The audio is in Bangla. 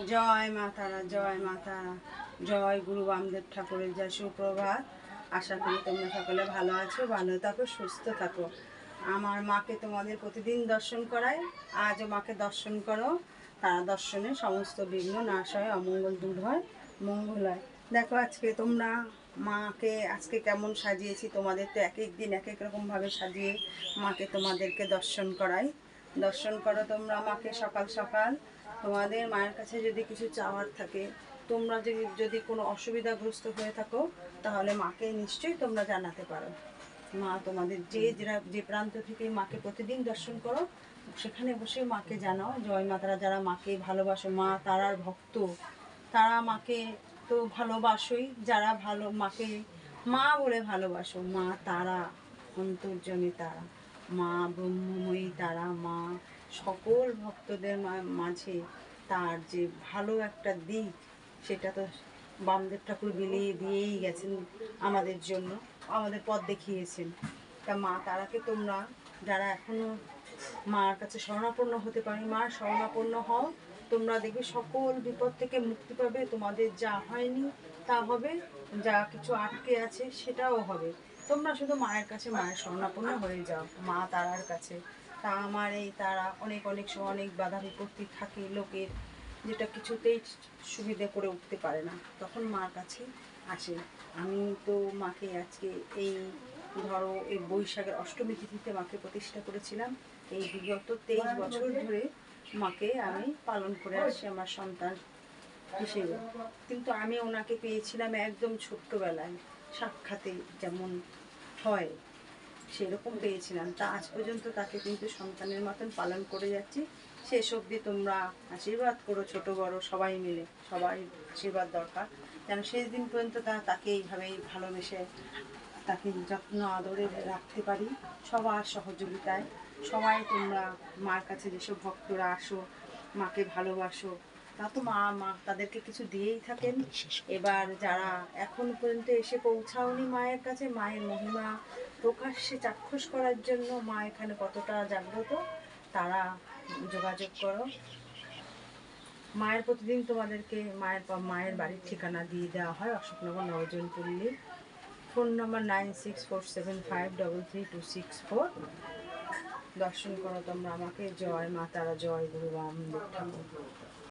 জয় মা তারা, জয় মা তারা, জয় গুরু বামদেব ঠাকুরের যা সুপ্রভাত। আশা করি তোমরা সকলে ভালো আছো, ভালো থাকো, সুস্থ থাকো। আমার মাকে তোমাদের প্রতিদিন দর্শন করাই, আজও মাকে দর্শন করো। তারা দর্শনে সমস্ত বিঘ্ন নাশ হয়, অমঙ্গল দূর হয়, মঙ্গল হয়। দেখো আজকে তোমরা মাকে আজকে কেমন সাজিয়েছি, তোমাদের তো এক এক দিন এক এক রকমভাবে সাজিয়ে মাকে তোমাদেরকে দর্শন করাই। দর্শন করো তোমরা মাকে সকাল সকাল। তোমাদের মায়ের কাছে যদি কিছু চাওয়ার থাকে, তোমরা যদি কোনো অসুবিধাগ্রস্ত হয়ে থাকো, তাহলে মাকে নিশ্চয়ই তোমরা জানাতে পারো। মা তোমাদের যে প্রান্ত থেকে মাকে প্রতিদিন দর্শন করো, সেখানে বসে মাকে জানাও জয় মা তারা। যারা মাকে ভালোবাসো, মা তারার ভক্ত, তারা মাকে তো ভালোবাসোই। যারা ভালো মাকে মা বলে ভালোবাসো, মা তারা অন্তর্যামী, তারা মা ব্রহ্মময়ী, তারা মা সকল ভক্তদের মাঝে তার যে ভালো একটা দিক, সেটা তো বামদেব ঠাকুর বিলিয়ে দিয়েই গেছেন আমাদের জন্য, আমাদের পথ দেখিয়েছেন। তা মা তারাকে তোমরা যারা এখনও মার কাছে শরণাপন্ন হতে পারি, মার শরণাপন্ন হও। তোমরা দেখবে সকল বিপদ থেকে মুক্তি পাবে। তোমাদের যা হয়নি তা হবে, যা কিছু আটকে আছে সেটাও হবে। তোমরা শুধু মায়ের কাছে, মায়ের শরণাপন্ন হয়ে যাও, মা তারার কাছে। তা আমার এই তারা অনেক অনেক সময় অনেক বাধা বিপত্তি থাকে লোকের, যেটা কিছুতেই সুবিধে করে উঠতে পারে না, তখন মার কাছে আসে। আমি তো মাকে আজকে এই ধরো এই বৈশাখের অষ্টমী তিথিতে মাকে প্রতিষ্ঠা করেছিলাম। এই বিগত 23 বছর ধরে মাকে আমি পালন করে আসছি আমার সন্তান হিসেবে। কিন্তু আমি ওনাকে পেয়েছিলাম একদম ছোট্টবেলায়, সাক্ষাতে যেমন হয় সেরকম পেয়েছিলাম। তা আজ পর্যন্ত তাকে কিন্তু সন্তানের মতন পালন করে যাচ্ছি। শেষ অবধি তোমরা আশীর্বাদ করো, ছোট বড় সবাই মিলে, সবাই আশীর্বাদ দরকার, যেন শেষ দিন পর্যন্ত তাকে এইভাবেই ভালোবেসে তাকে যত্ন আদরে রাখতে পারি, সবার সহযোগিতায়। সবাই তোমরা মার কাছে যেসব ভক্তরা আসো, মাকে ভালোবাসো, তা তো মা তাদেরকে কিছু দিয়েই থাকেন। এবার যারা এখন পর্যন্ত এসে পৌঁছাওনি মায়ের কাছে, মায়ের মহিমা প্রকাশ্যে চাক্ষুষ করার জন্য মা এখানে কতটা জাগ্রত, তারা যোগাযোগ করো। মায়ের প্রতিদিন তোমাদেরকে মায়ের বাড়ির ঠিকানা দিয়ে দেওয়া হয়, অশোকনগর নবজনপল্লী। ফোন নম্বর 9647533264। দর্শন করো তোমরা আমাকে। জয় মা তারা, জয় গুরু বামদেব ঠাকুর।